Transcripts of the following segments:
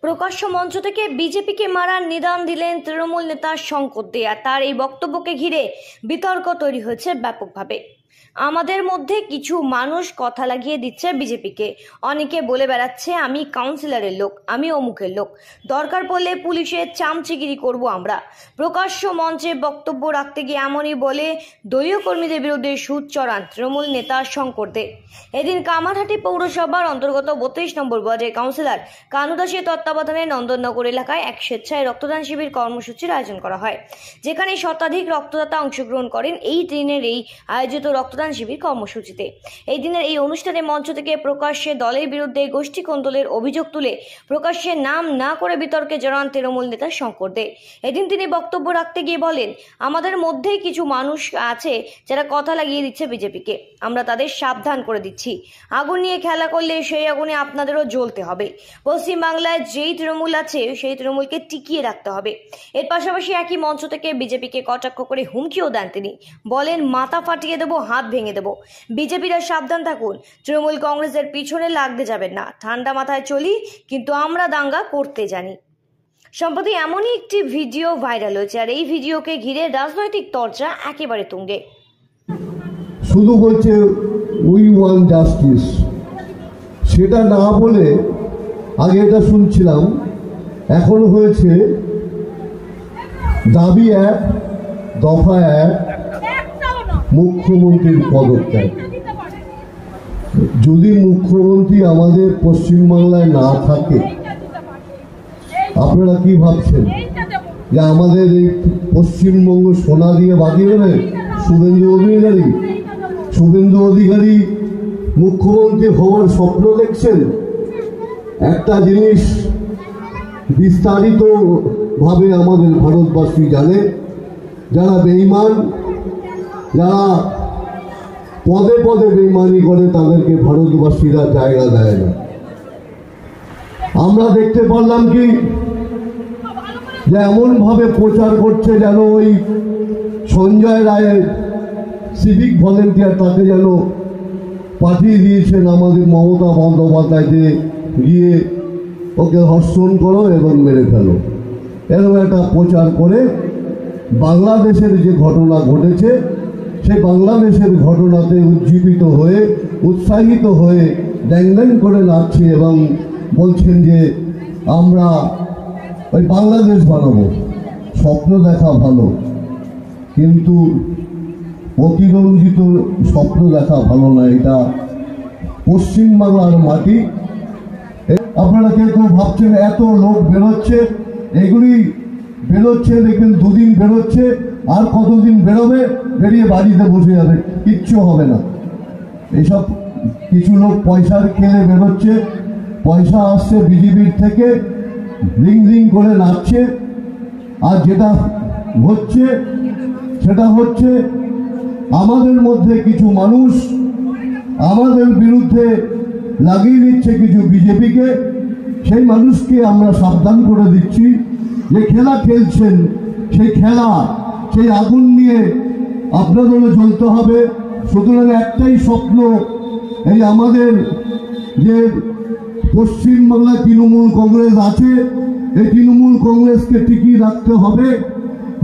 প্রকাশ্য মঞ্চ থেকে বিজেপিকে মারার নিদান দিলেন তৃণমূল নেতা শঙ্কর দে। আর তার এই বক্তব্যকে ঘিরে বিতর্ক তৈরি হয়েছে ব্যাপকভাবে। আমাদের মধ্যে কিছু মানুষ কথা লাগিয়ে দিচ্ছে বিজেপিকে। অনেকে বলে বেড়াচ্ছে আমি কাউন্সিলরের লোক, আমি অমুকের লোক, দরকার পড়লে পুলিশের চামচিগিরি করব আমরা। প্রকাশ্য মঞ্চে বক্তব্য রাখতে গিয়ে এমনই বলে দলীয় কর্মীদের বিরুদ্ধে সুর চড়ান তৃণমূল নেতা শঙ্কর দে। এদিন কামারহাটি পৌরসভার অন্তর্গত 32 নম্বর ওয়ার্ডের কাউন্সিলর কানু দাসের তত্ত্বাবধানে নন্দননগর এলাকায় এক স্বেচ্ছায় রক্তদান শিবির কর্মসূচির আয়োজন করা হয়, যেখানে শতাধিক রক্তদাতা অংশগ্রহণ করেন এই দিনের এই আয়োজিত রক্তদান শিবির কর্মসূচিতে। এই দিনের এই অনুষ্ঠানে মঞ্চ থেকে প্রকাশ্যে দলের বিরুদ্ধে গোষ্ঠী কোন্দলের অভিযোগ তুলে প্রকাশ্যে নাম না করে বিতর্কে জড়ান তৃণমূল নেতা শঙ্কর দে। এদিন তিনি বক্তব্য রাখতে গিয়ে বলেন, আমাদের মধ্যেই কিছু মানুষ আছে যারা কথা লাগিয়ে দিচ্ছে বিজেপিকে, আমরা তাদের সাবধান করে দিচ্ছি। আগুন নিয়ে খেলা করলে সেই আগুনে আপনাদেরও জ্বলতে হবে। পশ্চিমবাংলায় যেই তৃণমূল আছে সেই তৃণমূলকে টিকিয়ে রাখতে হবে। এর পাশাপাশি একই মঞ্চ থেকে বিজেপিকে কটাক্ষ করে হুমকিও দেন তিনি। বলেন, মাথা ফাটিয়ে দেবো, হাত ভেঙে দেবো। বিজেপিরা সাবধান থাকুন, তৃণমূল কংগ্রেসের পিছনে লাগতে যাবেন না। ঠান্ডা মাথায় চলি, কিন্তু আমরা দাঙ্গা করতে জানি। সম্প্রতি এমনই একটি ভিডিও ভাইরাল হয়েছে, আর এই ভিডিওকে ঘিরে রাজনৈতিক চর্চা একেবারে তুঙ্গে। শুধু বলছে উই ওয়ান্ট জাস্টিস, সেটা না বলে আগে এটা শুনছিলাম, এখন হয়েছে দাবি এক, দফা এক, মুখ্যমন্ত্রীর পদত্যাগ। যদি মুখ্যমন্ত্রী আমাদের পশ্চিমবাংলায় না থাকে, আপনারা কি ভাবছেন যে আমাদের এই পশ্চিমবঙ্গ সোনা দিয়ে বাঁধিয়ে দেবে শুভেন্দু অধিকারী? শুভেন্দু অধিকারী মুখ্যমন্ত্রী হওয়ার স্বপ্ন দেখছেন? একটা জিনিস বিস্তারিত ভাবে আমাদের ভারতবাসী জানে, যারা বেঈমান, যারা পদে পদে বেঈমানি করে, তাদেরকে ভারতবাসীরা জায়গা দেয় না। আমরা দেখতে পারলাম কি যে এমন ভাবে প্রচার করছে যেন ওই সঞ্জয় রায়ের সিভিক ভলেন্টিয়ার, তাকে যেন পাঠিয়ে দিয়েছেন আমাদের মমতা বন্দ্যোপাধ্যায়কে, গিয়ে ওকে ধর্ষণ করো এবং মেরে ফেলো। এরকম একটা প্রচার করে বাংলাদেশের যে ঘটনা ঘটেছে, সেই বাংলাদেশের ঘটনাতে উজ্জীবিত হয়ে, উৎসাহিত হয়ে ড্যাং ড্যাং করে নাচছে এবং বলছেন যে আমরা ওই বাংলাদেশ বানাবো। স্বপ্ন দেখা ভালো, কিন্তু অতিরঞ্জিত স্বপ্ন দেখা ভালো না। এটা পশ্চিমবাংলার মাটি। আপনারা কেউ কেউ ভাবছেন এত লোক বেরোচ্ছে, এগুলি বেরোচ্ছে দেখবেন দুদিন বেরোচ্ছে, আর কতদিন বেরোবে, বেরিয়ে বাড়িতে বসে যাবে, কিচ্ছু হবে না। এইসব কিছু লোক পয়সার খেলে বেরোচ্ছে, পয়সা আসছে বিজেপির থেকে, রিং রিং করে নাচছে। আর যেটা হচ্ছে সেটা হচ্ছে আমাদের মধ্যে কিছু মানুষ আমাদের বিরুদ্ধে লাগিয়ে দিচ্ছে কিছু বিজেপিকে। সেই মানুষকে আমরা সাবধান করে দিচ্ছি যে খেলা খেলছেন, সেই খেলা, সেই আগুন নিয়ে আপনাদেরও জ্বলতে হবে। সুতরাং একটাই স্বপ্ন, এই আমাদের যে পশ্চিমবাংলায় তৃণমূল কংগ্রেস আছে, এই তৃণমূল কংগ্রেসকে টিকিয়ে রাখতে হবে।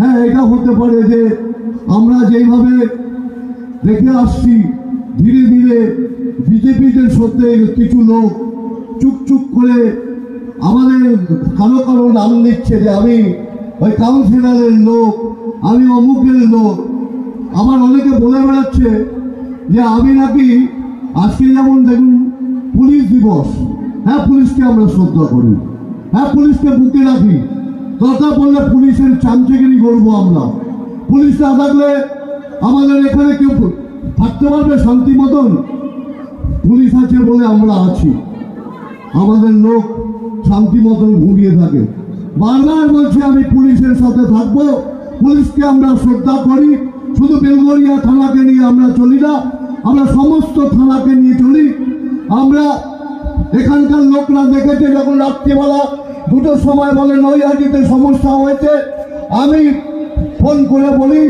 হ্যাঁ, এটা হতে পারে যে আমরা যেইভাবে দেখে আসছি, ধীরে ধীরে বিজেপিদের সত্যি কিছু লোক চুপ করে আমাদের কারো কারো নাম নিচ্ছে যে আমি ওই কাউন্সিলরের লোক, আমি অমুকের লোক। আমার অনেকে বলে বেড়াচ্ছে যে আমি নাকি, আজকে যেমন দেখুন পুলিশ দিবস, হ্যাঁ পুলিশকে আমরা শ্রদ্ধা করি, হ্যাঁ পুলিশকে বুকে রাখি, দরকার পড়লে পুলিশের চামচিগিরি করবো আমরা। পুলিশ না থাকলে আমাদের এখানে কেউ থাকতে পারবে শান্তি মতন? পুলিশ আছে বলে আমরা আছি, আমাদের লোক শান্তি মতন ঘুমিয়ে থাকে। বারবার বলছি আমি পুলিশের সাথে থাকবো, পুলিশকে আমরা শ্রদ্ধা করি। শুধু বেলগড়িয়া থানাকে নিয়ে আমরা চলি না, আমরা সমস্ত থানাকে নিয়ে চলি। আমরা এখানকার লোকরা দেখেছে যখন রাত্রিবেলা 2টোর সময় বলে নৈহাটিতে সমস্যা হয়েছে, আমি ফোন করে বলি,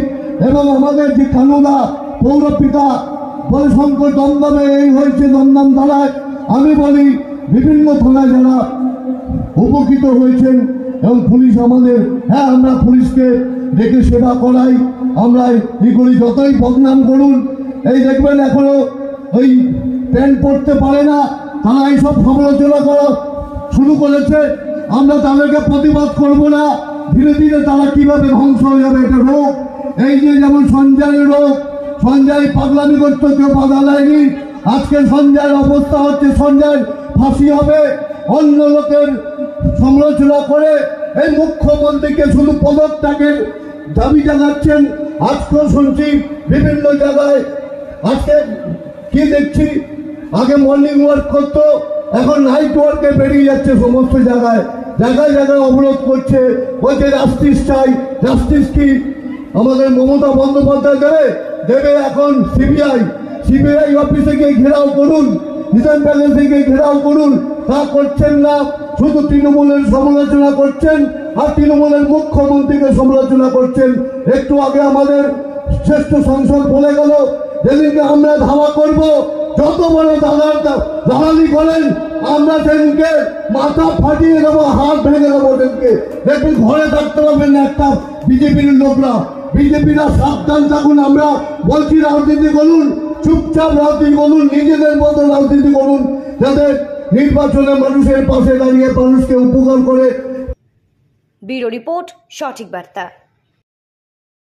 এবং আমাদের যে কানুদা পৌরপিতা বলে শঙ্কর দমদমে এই হয়েছে, দমদম থানায়, আমি বলি বিভিন্ন থানায় যারা উপকৃত হয়েছেন। এবং পুলিশ আমাদের, হ্যাঁ আমরা পুলিশকে ডেকে সেবা করাই, আমরা ই করি, যতই বদনাম করুন। এই দেখবেন এখনো ওই প্যান্ট পরতে পারে না, তারা এইসব সমালোচনা করা শুরু করেছে। আমরা তাদেরকে প্রতিবাদ করব না। ধীরে ধীরে তারা কিভাবে ধ্বংস হয়ে যাবে এটা রোগ। এই যে যেমন সঞ্জয়ের রোগ, সঞ্জয় পাগলামি করতে কেউ বাধা দেয়নি। আজকে সঞ্জয়ের অবস্থা হচ্ছে সঞ্জয় ফাঁসি হবে। অন্য লোকের সমালোচনা করে এই মুখ্যমন্ত্রীকে শুধু পদত্যাগের দাবি জানাচ্ছেন। আজকেও শুনছি বিভিন্ন জায়গায়, আজকে কি দেখছি, আগে মর্নিং ওয়ার্ক করতো, এখন নাইট ওয়ার্কে বেরিয়ে যাচ্ছে সমস্ত জায়গায়, জায়গায় জায়গায় অবরোধ করছে, বলছে জাস্টিস চাই। জাস্টিস কি আমাদের মমতা বন্দ্যোপাধ্যায় দেবে? এখন সিবিআই অফিসে গিয়ে ঘেরাও করুন, রিজার্ভ প্যালেসে গিয়ে ঘেরাও করুন। তা করছেন না, শুধু তৃণমূলের সমালোচনা করছেন আর তৃণমূলের মুখ্যমন্ত্রীকে সমালোচনা করছেন। একটু আগে আমাদের শ্রেষ্ঠ সংসদ বলে গেল, যেদিনকে আমরা ধাওয়া করব, যত বড় দালালি করেন আমরা সেদিনকে মাথা ফাটিয়ে দেবো, হাত ভেঙে দেবো। সেদিনকে দেখুন ঘরে থাকতে পারবেন না একটা বিজেপির লোকরা। বিজেপিরা সাবধান থাকুন। আমরা বলছি রাজনীতি করুন, চুপচাপ রাজনীতি করুন, নিজেদের মতো রাজনীতি করুন, যাতে নির্বাচনে মানুষের পাশে দাঁড়িয়ে মানুষকে উপকার করে। ব্যুরো রিপোর্ট, সঠিক বার্তা।